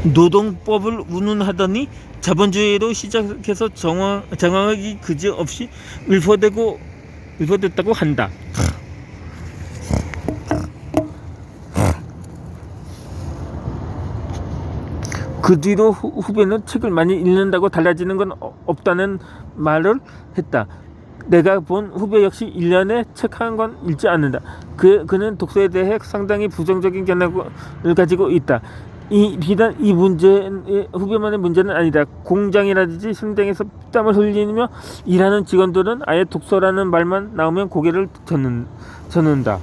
노동법을 운운하더니 자본주의로 시작해서 정황이 그지없이 율포됐다고 한다. 그 뒤로 후배는 책을 많이 읽는다고 달라지는 건 없다는 말을 했다. 내가 본 후배 역시 1년에 책 한 권 읽지 않는다. 그는 독서에 대해 상당히 부정적인 견해를 가지고 있다. 비단 이 문제의 후배만의 문제는 아니다. 공장이라든지 현장에서 땀을 흘리며 일하는 직원들은 아예 독서라는 말만 나오면 고개를 젓는다.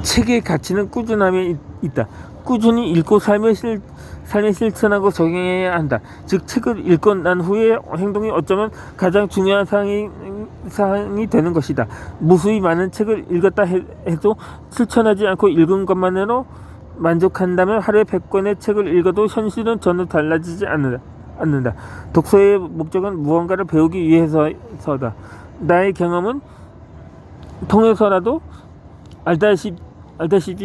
책의 가치는 꾸준함에 있다. 꾸준히 읽고 삶에 실천하고 적용해야 한다. 즉 책을 읽고 난 후에 행동이 어쩌면 가장 중요한 사항이 되는 것이다. 무수히 많은 책을 읽었다 해도 실천하지 않고 읽은 것만으로 만족한다면 하루에 100권의 책을 읽어도 현실은 전혀 달라지지 않는다. 독서의 목적은 무언가를 배우기 위해서다. 나의 경험은 통해서라도 알다시피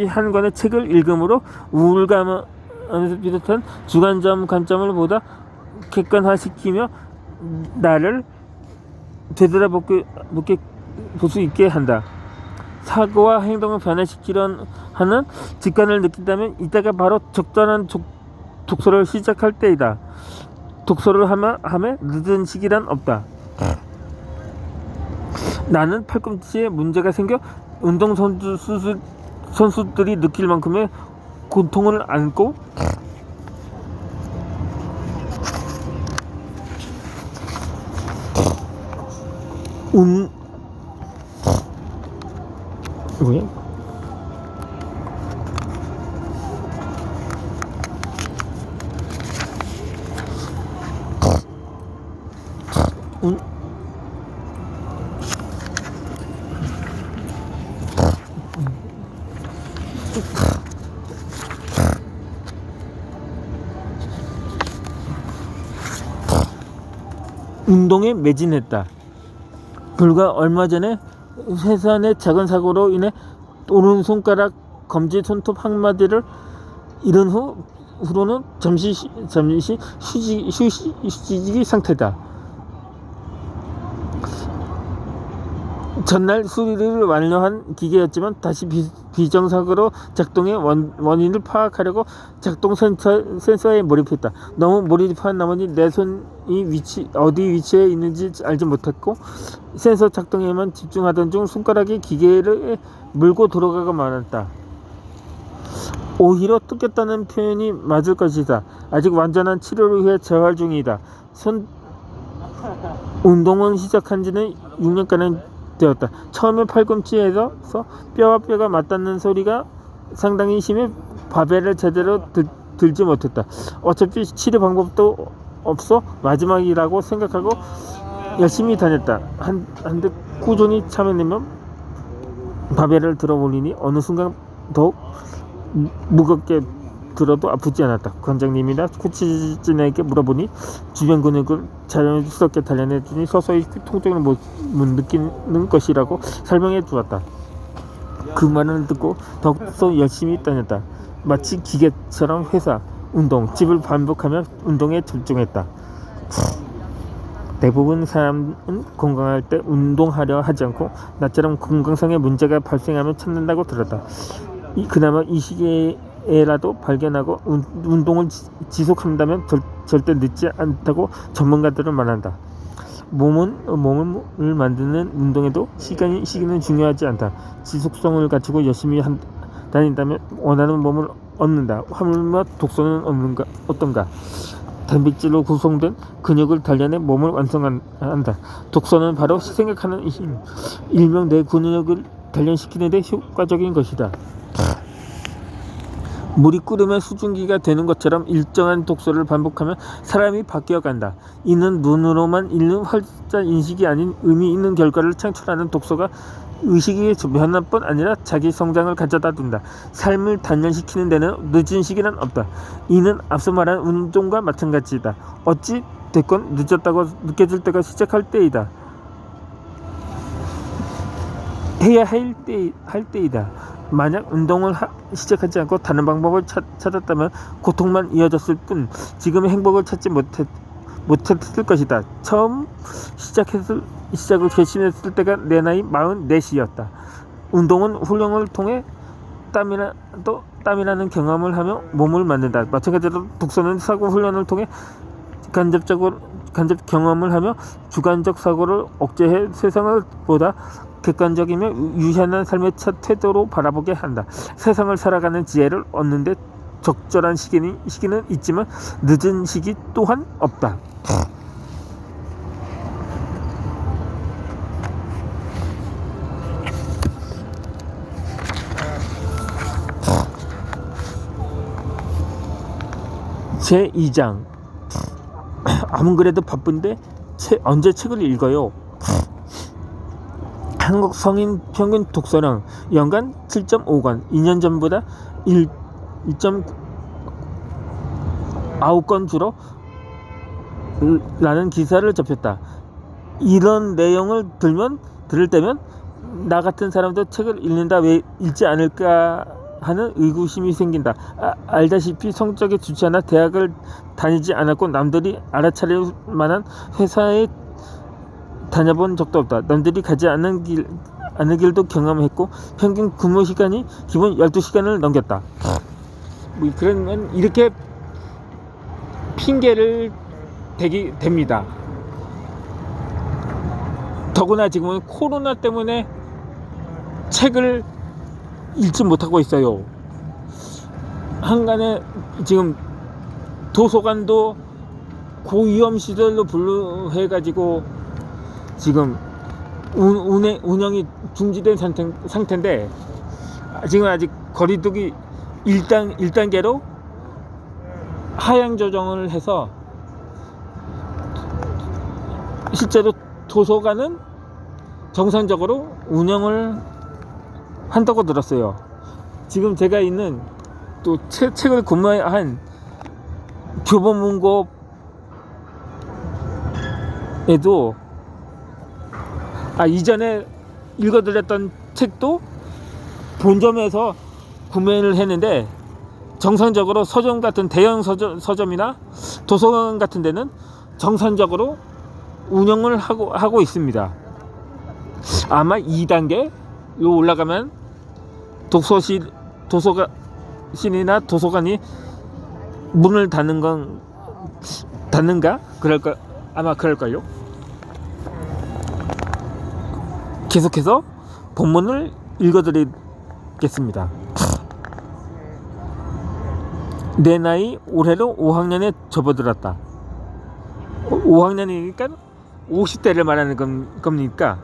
한 권의 책을 읽음으로 우울감을 비롯한 주관점 관점을 보다 객관화시키며 나를 되돌아보게 볼 수 있게 한다. 사고와 행동을 변화시키려 하는 직관을 느낀다면 이때가 바로 적절한 독서를 시작할 때이다. 독서를 함에 늦은 시기란 없다. 나는 팔꿈치에 문제가 생겨 운동선수들이 느낄 만큼의 고통을 안고 운동에 매진했다. 불과 얼마 전에 회사내 작은 사고로 인해 오른손가락 검지 손톱 한마디를 잃은 후로는 잠시 휴식 상태다. 전날 수리를 완료한 기계였지만 다시 비정상으로 작동해 원인을 파악하려고 작동 센서에 몰입했다. 너무 몰입한 나머지 내 손이 어디 위치에 있는지 알지 못했고 센서 작동에만 집중하던 중 손가락이 기계를 물고 들어가고 말았다. 오히려 뜯겼다는 표현이 맞을 것이다. 아직 완전한 치료를 위해 재활 중이다. 운동은 시작한 지는 6년가량 되었다. 처음에 팔꿈치에서 뼈와 뼈가 맞닿는 소리가 상당히 심해 바벨을 제대로 들지 못했다. 어차피 치료 방법도 없어 마지막이라고 생각하고 열심히 다녔다. 한데 꾸준히 참아내면 바벨을 들어 올리니 어느 순간 더욱 무겁게 들어도 아프지 않았다. 관장님이나 코치진에게 물어보니 주변 근육을 자연스럽게 단련해주니 서서히 통증을 못 느끼는 것이라고 설명해 주었다. 그 말을 듣고 더욱더 열심히 다녔다. 마치 기계처럼 회사, 운동, 집을 반복하며 운동에 집중했다. 대부분 사람은 건강할 때 운동하려 하지 않고 나처럼 건강상의 문제가 발생하면 찾는다고 들었다. 그나마 이 시기에라도 발견하고 운동을 지속한다면 절대 늦지 않다고 전문가들은 말한다. 몸을 만드는 운동에도 시기는 중요하지 않다. 지속성을 갖추고 열심히 다닌다면 원하는 몸을 얻는다. 하물며 독서는 어떤가? 단백질로 구성된 근육을 단련해 몸을 완성한다. 독서는 바로 생각하는 힘, 일명 내 근육을 단련시키는 데 효과적인 것이다. 물이 끓으면 수증기가 되는 것처럼 일정한 독서를 반복하면 사람이 바뀌어간다. 이는 눈으로만 읽는 활자 인식이 아닌 의미 있는 결과를 창출하는 독서가 의식의 변화뿐 아니라 자기 성장을 가져다 둔다. 삶을 단련시키는 데는 늦은 시기는 없다. 이는 앞서 말한 운동과 마찬가지다. 어찌 됐건 늦었다고 느껴질 때가 시작할 때이다. 해야 할 때이다. 만약 운동을 시작하지 않고 다른 방법을 찾았다면 고통만 이어졌을 뿐 지금의 행복을 찾지 못했을 것이다. 처음 시작을 결심했을 때가 내 나이 44이었다. 운동은 훈련을 통해 땀이라는 경험을 하며 몸을 만든다. 마찬가지로 독서는 사고 훈련을 통해 간접 경험을 하며 주관적 사고를 억제해 세상을 보다 객관적이며 유연한 삶의 태도로 바라보게 한다. 세상을 살아가는 지혜를 얻는데 적절한 시기는 있지만 늦은 시기 또한 없다. 제2장 아무 그래도 바쁜데 언제 책을 읽어요? 한국 성인 평균 독서량 연간 7.5권, 2년 전보다 1.9권 줄어 라는 기사를 접했다. 이런 내용을 들을 때면 나 같은 사람도 책을 읽는다 왜 읽지 않을까 하는 의구심이 생긴다. 알다시피 성적에 좋지 않아 대학을 다니지 않았고 남들이 알아차릴 만한 회사에 다녀본 적도 없다. 남들이 가지 않은 길도 경험했고 평균 근무 시간이 기본 12시간을 넘겼다. 그러면 이렇게 핑계를 댑니다. 더구나 지금은 코로나 때문에 책을 읽지 못하고 있어요. 한간에 지금 도서관도 고위험 시설로 분류해가지고 지금 운영이 중지된 상태인데 지금 아직 거리두기 1단계로 하향 조정을 해서 실제로 도서관은 정상적으로 운영을 한다고 들었어요. 지금 제가 있는 또 책을 구매한 교보문고에도 이전에 읽어드렸던 책도 본점에서 구매를 했는데 정상적으로 서점 같은 대형 서점이나 도서관 같은 데는 정상적으로 운영을 하고 있습니다. 아마 2단계로 올라가면 도서관이나 도서관이 문을 닫는가? 아마 그럴걸요. 계속해서 본문을 읽어드리겠습니다. 내 나이 올해로 5학년에 접어들었다. 5학년이니까 50대를 말하는 겁니까?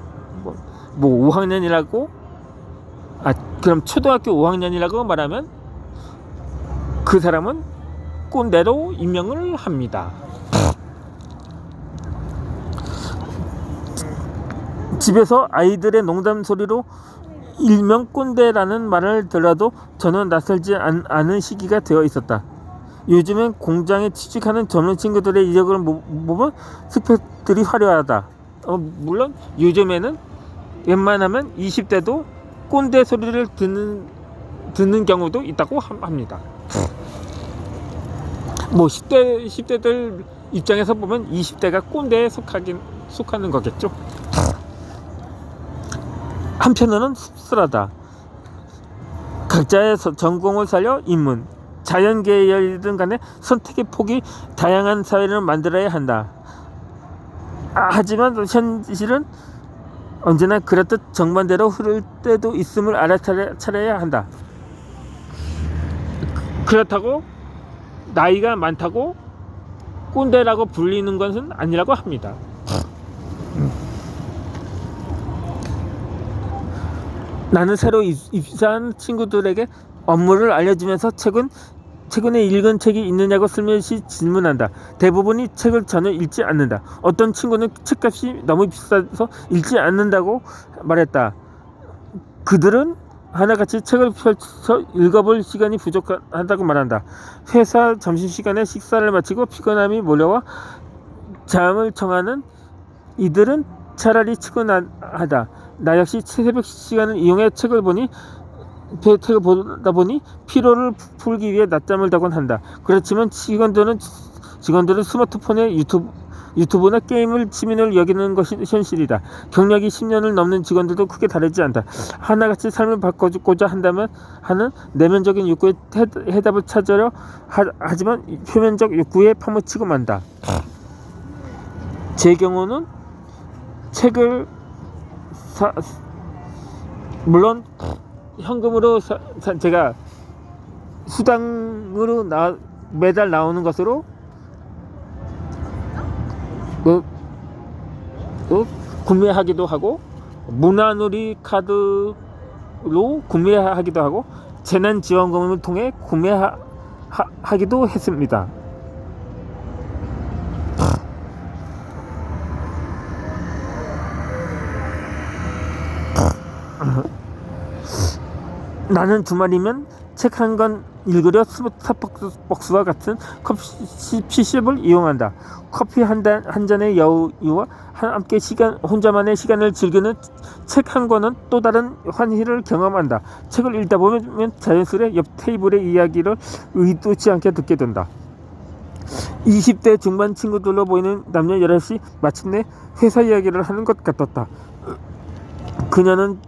뭐 5학년이라고? 그럼 초등학교 5학년이라고 말하면 그 사람은 꼰대로 임명을 합니다. 집에서 아이들의 농담 소리로 일명 꼰대라는 말을 들어도 저는 낯설지 않은 시기가 되어 있었다. 요즘엔 공장에 취직하는 젊은 친구들의 이력을 보면 스펙들이 화려하다. 물론 요즘에는 웬만하면 20대도 꼰대 소리를 듣는 경우도 있다고 합니다. 10대들 입장에서 보면 20대가 꼰대에 속하는 거겠죠. 한편으로는 씁쓸하다. 각자의 전공을 살려 인문, 자연계열이든 간에 선택의 폭이 다양한 사회를 만들어야 한다. 하지만 현실은 언제나 그렇듯 정반대로 흐를 때도 있음을 알아차려야 한다. 그렇다고 나이가 많다고 꼰대라고 불리는 것은 아니라고 합니다. 나는 새로 입사한 친구들에게 업무를 알려주면서 최근에 읽은 책이 있느냐고 슬며시 질문한다. 대부분이 책을 전혀 읽지 않는다. 어떤 친구는 책값이 너무 비싸서 읽지 않는다고 말했다. 그들은 하나같이 책을 펼쳐 읽어볼 시간이 부족하다고 말한다. 회사 점심시간에 식사를 마치고 피곤함이 몰려와 잠을 청하는 이들은 차라리 측은하다. 나 역시 새벽 시간을 이용해 책을 보다 보니 피로를 풀기 위해 낮잠을 자곤 한다. 그렇지만 직원들은 스마트폰에 유튜브나 게임을 취미로 여기는 것이 현실이다. 경력이 10년을 넘는 직원들도 크게 다르지 않다. 하나같이 삶을 바꿔주고자 한다면 하는 내면적인 욕구에 해답을 찾으려 하지만 표면적 욕구에 파묻히고 만다. 제 경우는 책을 물론 현금으로 제가 수당으로 매달 나오는 것으로 구매하기도 하고, 문화누리 카드로 구매하기도 하고, 재난지원금을 통해 구매하기도 했습니다. 나는 주말이면 책 한 권 읽으려 스타벅스와 같은 커피숍을 이용한다. 커피 한 잔의 여유와 함께 혼자만의 시간을 즐기는 책 한 권은 또 다른 환희를 경험한다. 책을 읽다 보면 자연스레 옆 테이블의 이야기를 의도치 않게 듣게 된다. 20대 중반 친구들로 보이는 남녀 11이 마침내 회사 이야기를 하는 것 같았다. 그녀는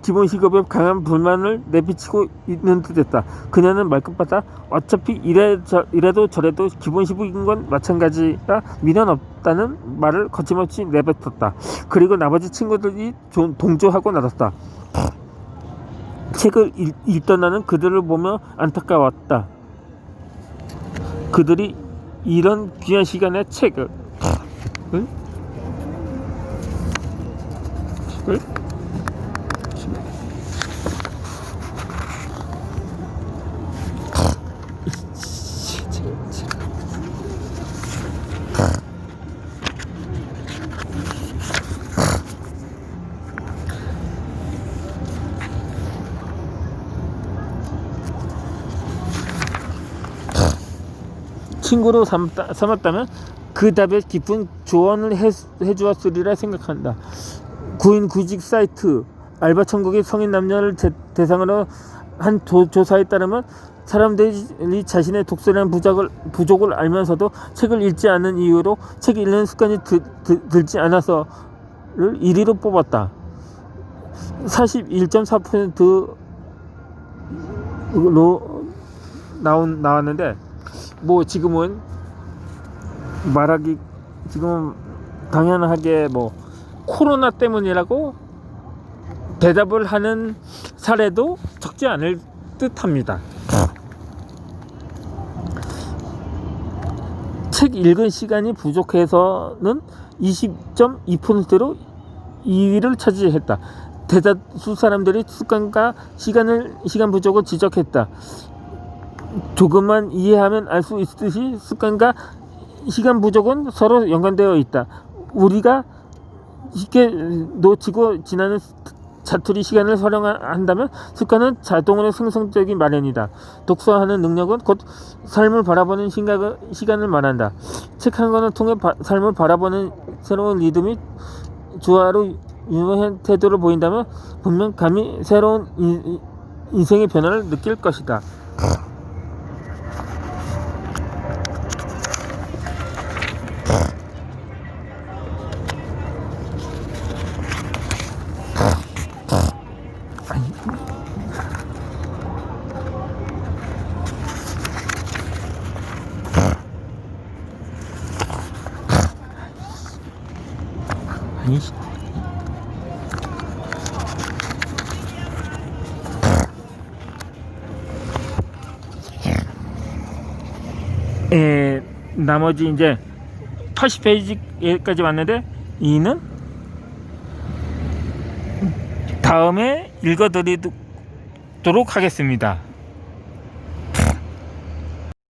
기본 시급에 강한 불만을 내비치고 있는 듯했다. 그녀는 말끝마다 어차피 이래도 저래도 기본 시급인 건 마찬가지라 미련 없다는 말을 거침없이 내뱉었다. 그리고 나머지 친구들이 동조하고 나섰다. 책을 읽던 나는 그들을 보며 안타까웠다. 그들이 이런 귀한 시간에 책을 친구로 삼았다면 그 답에 깊은 조언을 해주었으리라 생각한다. 구인구직 사이트 알바천국의 성인 남녀를 대상으로 한 조사에 따르면 사람들이 자신의 독서량 부족을 알면서도 책을 읽지 않는 이유로 책 읽는 습관이 들지 않아서를 1위로 뽑았다. 41.4%로 나왔는데, 뭐 지금은 지금 당연하게 뭐 코로나 때문이라고 대답을 하는 사례도 적지 않을 듯합니다. 책 읽은 시간이 부족해서는 20.2%로 2위를 차지했다. 대다수 사람들이 습관과 시간 부족을 지적했다. 조금만 이해하면 알 수 있듯이 습관과 시간 부족은 서로 연관되어 있다. 우리가 쉽게 놓치고 지나는 자투리 시간을 활용한다면 습관은 자동으로 생성되기 마련이다. 독서하는 능력은 곧 삶을 바라보는 시간을 말한다. 책 한 권을 통해 삶을 바라보는 새로운 리듬이 조화로 유효한 태도를 보인다면 분명 감히 새로운 인생의 변화를 느낄 것이다. 나머지 이제 80페이지까지 왔는데 이는 다음에 읽어드리도록 하겠습니다.